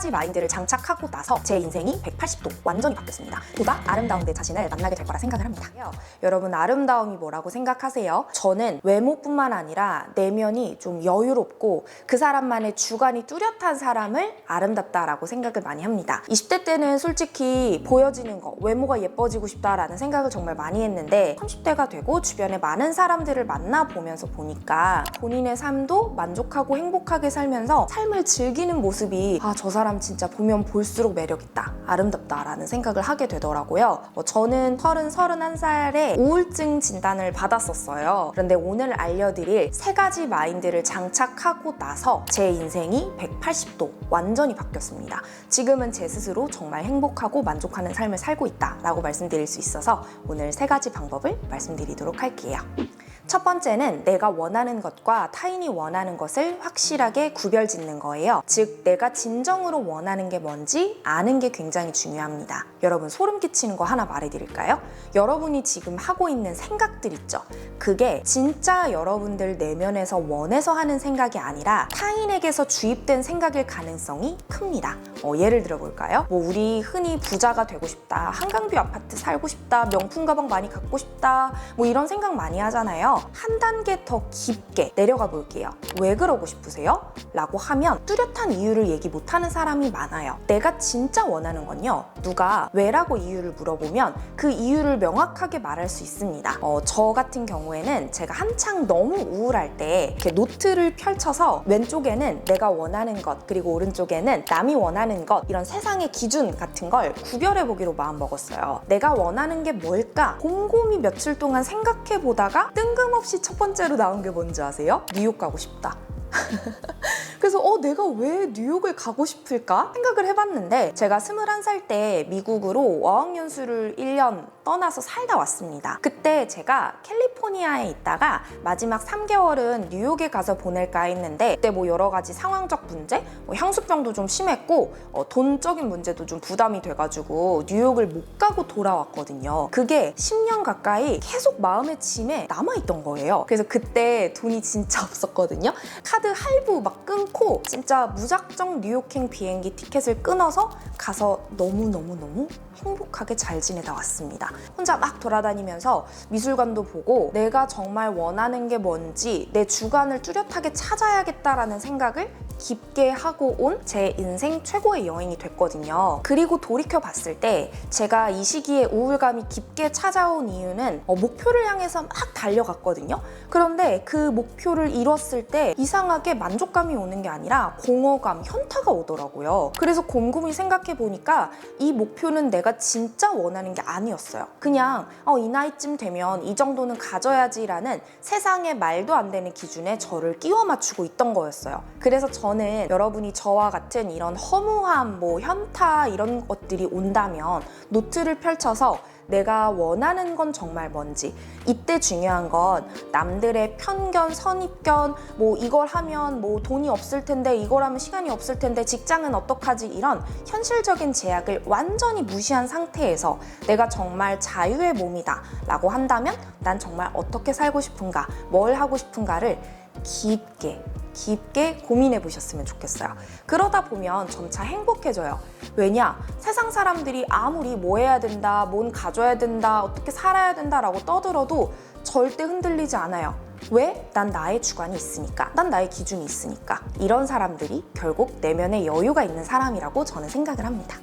가지 마인드를 장착하고 나서 제 인생이 180도 완전히 바뀌었습니다. 보다 아름다운 내 자신을 만나게 될 거라 생각을 합니다. 여러분, 아름다움이 뭐라고 생각하세요? 저는 외모뿐만 아니라 내면이 좀 여유롭고 그 사람만의 주관이 뚜렷한 사람을 아름답다라고 생각을 많이 합니다. 20대 때는 솔직히 보여지는 거, 외모가 예뻐지고 싶다라는 생각을 정말 많이 했는데 30대가 되고 주변에 많은 사람들을 만나보면서 보니까 본인의 삶도 만족하고 행복하게 살면서 삶을 즐기는 모습이 저 사람 진짜 보면 볼수록 매력있다, 아름답다라는 생각을 하게 되더라고요. 저는 31살에 우울증 진단을 받았었어요. 그런데 오늘 알려드릴 3가지 마인드를 장착하고 나서 제 인생이 180도 완전히 바뀌었습니다. 지금은 제 스스로 정말 행복하고 만족하는 삶을 살고 있다라고 말씀드릴 수 있어서 오늘 3가지 방법을 말씀드리도록 할게요. 첫 번째는 내가 원하는 것과 타인이 원하는 것을 확실하게 구별짓는 거예요. 즉, 내가 진정으로 원하는 게 뭔지 아는 게 굉장히 중요합니다. 여러분, 소름 끼치는 거 하나 말해드릴까요? 여러분이 지금 하고 있는 생각들 있죠? 그게 진짜 여러분들 내면에서 원해서 하는 생각이 아니라 타인에게서 주입된 생각일 가능성이 큽니다. 예를 들어볼까요? 우리 흔히 부자가 되고 싶다, 한강뷰 아파트 살고 싶다, 명품 가방 많이 갖고 싶다, 이런 생각 많이 하잖아요. 한 단계 더 깊게 내려가 볼게요. 왜 그러고 싶으세요? 라고 하면 뚜렷한 이유를 얘기 못하는 사람이 많아요. 내가 진짜 원하는 건요, 누가 왜라고 이유를 물어보면 그 이유를 명확하게 말할 수 있습니다. 저 같은 경우에는 제가 한창 너무 우울할 때 이렇게 노트를 펼쳐서 왼쪽에는 내가 원하는 것, 그리고 오른쪽에는 남이 원하는 것, 이런 세상의 기준 같은 걸 구별해 보기로 마음먹었어요. 내가 원하는 게 뭘까 곰곰이 며칠 동안 생각해 보다가 뜬금없이 첫 번째로 나온 게 뭔지 아세요? 뉴욕 가고 싶다. 그래서 내가 왜 뉴욕을 가고 싶을까 생각을 해봤는데, 제가 21살 때 미국으로 어학연수를 1년 떠나서 살다 왔습니다. 그때 제가 캘리포니아에 있다가 마지막 3개월은 뉴욕에 가서 보낼까 했는데, 그때 여러 가지 상황적 문제, 향수병도 좀 심했고 돈적인 문제도 좀 부담이 돼가지고 뉴욕을 못 가고 돌아왔거든요. 그게 10년 가까이 계속 마음의 짐에 남아있던 거예요. 그래서 그때 돈이 진짜 없었거든요. 카드 할부 막 끊고 진짜 무작정 뉴욕행 비행기 티켓을 끊어서 가서 너무너무너무 행복하게 잘 지내다 왔습니다. 혼자 막 돌아다니면서 미술관도 보고 내가 정말 원하는 게 뭔지 내 주관을 뚜렷하게 찾아야겠다라는 생각을 깊게 하고 온 제 인생 최고의 여행이 됐거든요. 그리고 돌이켜 봤을 때 제가 이 시기에 우울감이 깊게 찾아온 이유는 목표를 향해서 막 달려갔거든요. 그런데 그 목표를 이뤘을 때 이상하게 만족감이 오는 게 아니라 공허감, 현타가 오더라고요. 그래서 곰곰이 생각해 보니까 이 목표는 내가 진짜 원하는 게 아니었어요. 그냥 이 나이쯤 되면 이 정도는 가져야지라는 세상의 말도 안 되는 기준에 저를 끼워 맞추고 있던 거였어요. 그래서 저는 여러분이 저와 같은 이런 허무함, 현타 이런 것들이 온다면 노트를 펼쳐서 내가 원하는 건 정말 뭔지, 이때 중요한 건 남들의 편견, 선입견, 이걸 하면 돈이 없을 텐데, 이걸 하면 시간이 없을 텐데, 직장은 어떡하지, 이런 현실적인 제약을 완전히 무시한 상태에서 내가 정말 자유의 몸이다 라고 한다면 난 정말 어떻게 살고 싶은가, 뭘 하고 싶은가를 깊게 고민해 보셨으면 좋겠어요. 그러다 보면 점차 행복해져요. 왜냐? 세상 사람들이 아무리 뭐 해야 된다, 뭔 가져야 된다, 어떻게 살아야 된다라고 떠들어도 절대 흔들리지 않아요. 왜? 난 나의 주관이 있으니까, 난 나의 기준이 있으니까. 이런 사람들이 결국 내면에 여유가 있는 사람이라고 저는 생각을 합니다.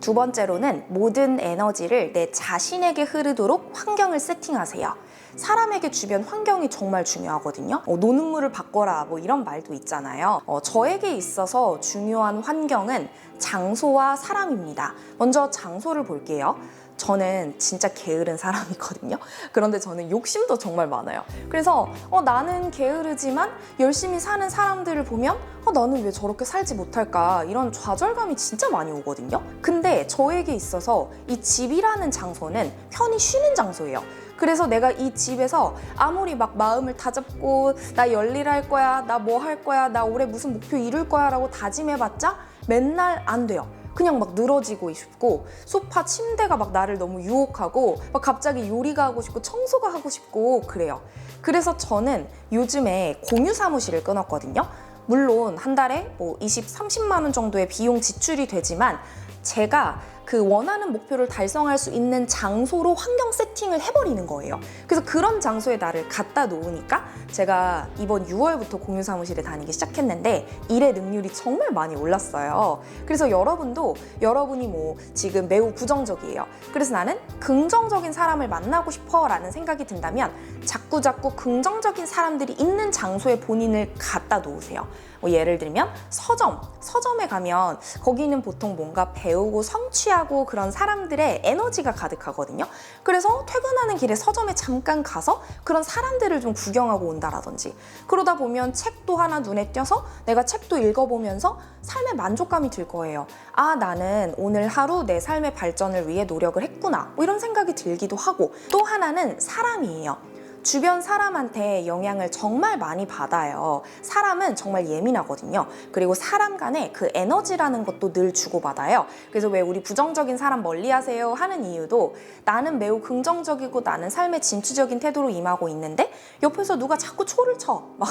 두 번째로는 모든 에너지를 내 자신에게 흐르도록 환경을 세팅하세요. 사람에게 주변 환경이 정말 중요하거든요. 노는 물을 바꿔라 이런 말도 있잖아요. 저에게 있어서 중요한 환경은 장소와 사람입니다. 먼저 장소를 볼게요. 저는 진짜 게으른 사람이거든요. 그런데 저는 욕심도 정말 많아요. 그래서 나는 게으르지만 열심히 사는 사람들을 보면 나는 왜 저렇게 살지 못할까, 이런 좌절감이 진짜 많이 오거든요. 근데 저에게 있어서 이 집이라는 장소는 편히 쉬는 장소예요. 그래서 내가 이 집에서 아무리 막 마음을 다잡고 나 열일할 거야, 나 뭐 할 거야, 나 올해 무슨 목표 이룰 거야 라고 다짐해봤자 맨날 안 돼요. 그냥 막 늘어지고 싶고, 소파, 침대가 막 나를 너무 유혹하고, 막 갑자기 요리가 하고 싶고 청소가 하고 싶고 그래요. 그래서 저는 요즘에 공유 사무실을 끊었거든요. 물론 한 달에 뭐 20, 30만 원 정도의 비용 지출이 되지만 제가 그 원하는 목표를 달성할 수 있는 장소로 환경 세팅을 해버리는 거예요. 그래서 그런 장소에 나를 갖다 놓으니까 제가 이번 6월부터 공유 사무실에 다니기 시작했는데 일의 능률이 정말 많이 올랐어요. 그래서 여러분이 뭐 지금 매우 부정적이에요. 그래서 나는 긍정적인 사람을 만나고 싶어 라는 생각이 든다면 자꾸 긍정적인 사람들이 있는 장소에 본인을 갖다 놓으세요. 뭐 예를 들면 서점에 가면 거기는 보통 뭔가 배우고 성취하고 그런 사람들의 에너지가 가득하거든요. 그래서 퇴근하는 길에 서점에 잠깐 가서 그런 사람들을 좀 구경하고 온다라든지, 그러다 보면 책도 하나 눈에 띄어서 내가 책도 읽어보면서 삶의 만족감이 들 거예요. 아, 나는 오늘 하루 내 삶의 발전을 위해 노력을 했구나, 뭐 이런 생각이 들기도 하고. 또 하나는 사람이에요. 주변 사람한테 영향을 정말 많이 받아요. 사람은 정말 예민하거든요. 그리고 사람 간에 그 에너지라는 것도 늘 주고받아요. 그래서 왜 우리 부정적인 사람 멀리하세요 하는 이유도, 나는 매우 긍정적이고 나는 삶에 진취적인 태도로 임하고 있는데 옆에서 누가 자꾸 초를 쳐. 막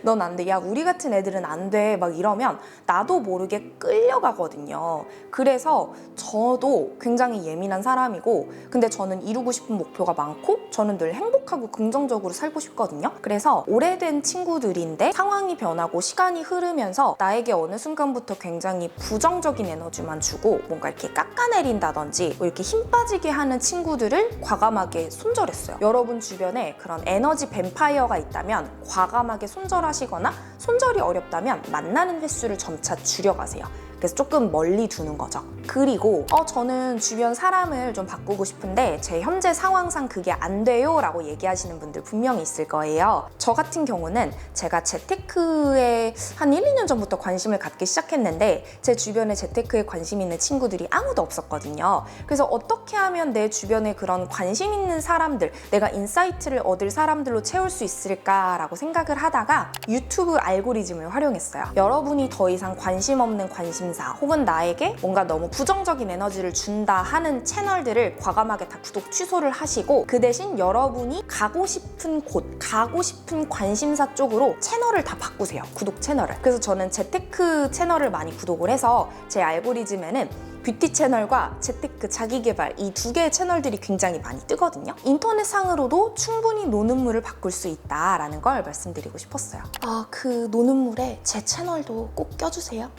넌 안 돼. 야, 우리 같은 애들은 안 돼. 막 이러면 나도 모르게 끌려가거든요. 그래서 저도 굉장히 예민한 사람이고, 근데 저는 이루고 싶은 목표가 많고 저는 늘 행복하고 긍정적으로 살고 싶거든요. 그래서 오래된 친구들인데 상황이 변하고 시간이 흐르면서 나에게 어느 순간부터 굉장히 부정적인 에너지만 주고 뭔가 이렇게 깎아내린다든지 뭐 이렇게 힘 빠지게 하는 친구들을 과감하게 손절했어요. 여러분 주변에 그런 에너지 뱀파이어가 있다면 과감하게 손절하시거나, 손절이 어렵다면 만나는 횟수를 점차 줄여가세요. 그래서 조금 멀리 두는 거죠. 그리고 저는 주변 사람을 좀 바꾸고 싶은데 제 현재 상황상 그게 안 돼요 라고 얘기하시는 분들 분명히 있을 거예요. 저 같은 경우는 제가 재테크에 한 1, 2년 전부터 관심을 갖기 시작했는데 제 주변에 재테크에 관심 있는 친구들이 아무도 없었거든요. 그래서 어떻게 하면 내 주변에 그런 관심 있는 사람들, 내가 인사이트를 얻을 사람들로 채울 수 있을까라고 생각을 하다가 유튜브 알고리즘을 활용했어요. 여러분이 더 이상 관심 없는 관심사 혹은 나에게 뭔가 너무 부정적인 에너지를 준다 하는 채널들을 과감하게 다 구독 취소를 하시고, 그 대신 여러분이 가고 싶은 곳, 가고 싶은 관심사 쪽으로 채널을 다 바꾸세요. 구독 채널을. 그래서 저는 재테크 채널을 많이 구독을 해서 제 알고리즘에는 뷰티 채널과 재테크, 자기개발 이 두 개의 채널들이 굉장히 많이 뜨거든요. 인터넷상으로도 충분히 노는 물을 바꿀 수 있다라는 걸 말씀드리고 싶었어요. 그 노는 물에 제 채널도 꼭 껴주세요.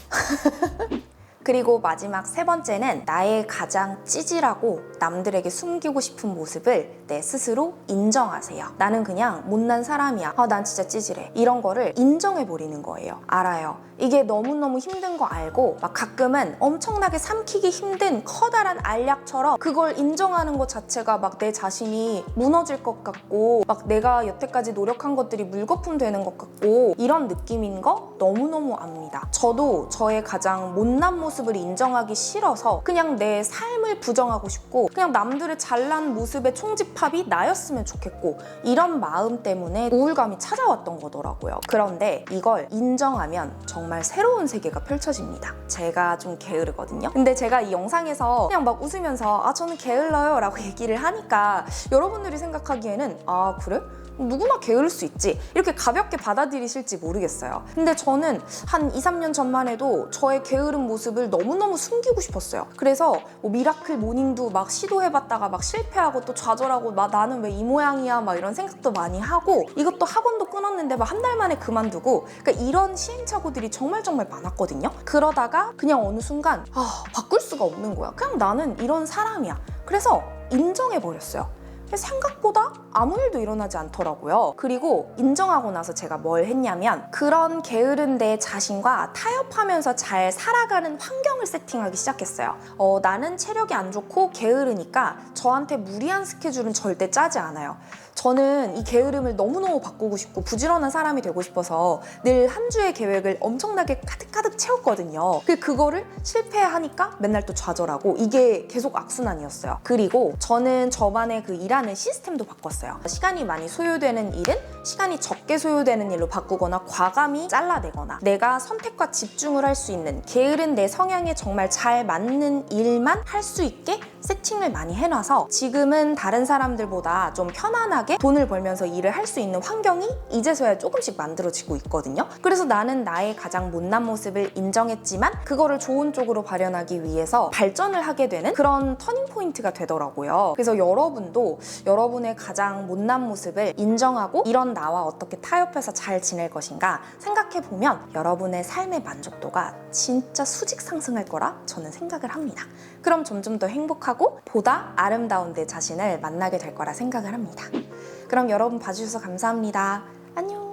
그리고 마지막 세 번째는 나의 가장 찌질하고 남들에게 숨기고 싶은 모습을 내 스스로 인정하세요. 나는 그냥 못난 사람이야. 난 진짜 찌질해. 이런 거를 인정해버리는 거예요. 알아요. 이게 너무너무 힘든 거 알고 막 가끔은 엄청나게 삼키기 힘든 커다란 알약처럼 그걸 인정하는 것 자체가 막 내 자신이 무너질 것 같고 막 내가 여태까지 노력한 것들이 물거품 되는 것 같고 이런 느낌인 거 너무너무 압니다. 저도 저의 가장 못난 모습을 인정하기 싫어서 그냥 내 삶을 부정하고 싶고 그냥 남들의 잘난 모습의 총집합이 나였으면 좋겠고 이런 마음 때문에 우울감이 찾아왔던 거더라고요. 그런데 이걸 인정하면 정말 새로운 세계가 펼쳐집니다. 제가 좀 게으르거든요. 근데 제가 이 영상에서 그냥 막 웃으면서 저는 게을러요 라고 얘기를 하니까 여러분들이 생각하기에는 그래? 누구나 게으를 수 있지 이렇게 가볍게 받아들이실지 모르겠어요. 근데 저는 한 2, 3년 전만 해도 저의 게으른 모습을 너무너무 숨기고 싶었어요. 그래서 뭐 미라클 모닝도 막 시도해봤다가 막 실패하고 또 좌절하고 막 나는 왜 이 모양이야 막 이런 생각도 많이 하고 이것도 학원도 끊었는데 막 한 달 만에 그만두고 그러니까 이런 시행착오들이 정말 많았거든요. 그러다가 그냥 어느 순간 바꿀 수가 없는 거야. 그냥 나는 이런 사람이야. 그래서 인정해버렸어요. 생각보다 아무 일도 일어나지 않더라고요. 그리고 인정하고 나서 제가 뭘 했냐면 그런 게으른 내 자신과 타협하면서 잘 살아가는 환경을 세팅하기 시작했어요. 나는 체력이 안 좋고 게으르니까 저한테 무리한 스케줄은 절대 짜지 않아요. 저는 이 게으름을 너무너무 바꾸고 싶고 부지런한 사람이 되고 싶어서 늘 한 주의 계획을 엄청나게 가득가득 채웠거든요. 그거를 실패하니까 맨날 또 좌절하고 이게 계속 악순환이었어요. 그리고 저는 저만의 그 일하는 시스템도 바꿨어요. 시간이 많이 소요되는 일은 시간이 적게 소요되는 일로 바꾸거나 과감히 잘라내거나 내가 선택과 집중을 할 수 있는 게으른 내 성향에 정말 잘 맞는 일만 할 수 있게 세팅을 많이 해놔서 지금은 다른 사람들보다 좀 편안하게 돈을 벌면서 일을 할 수 있는 환경이 이제서야 조금씩 만들어지고 있거든요. 그래서 나는 나의 가장 못난 모습을 인정했지만 그거를 좋은 쪽으로 발현하기 위해서 발전을 하게 되는 그런 터닝 포인트가 되더라고요. 그래서 여러분도 여러분의 가장 못난 모습을 인정하고 이런 나와 어떻게 타협해서 잘 지낼 것인가 생각해보면 여러분의 삶의 만족도가 진짜 수직 상승할 거라 저는 생각을 합니다. 그럼 점점 더 행복하고 보다 아름다운 내 자신을 만나게 될 거라 생각을 합니다. 그럼 여러분 봐주셔서 감사합니다. 안녕.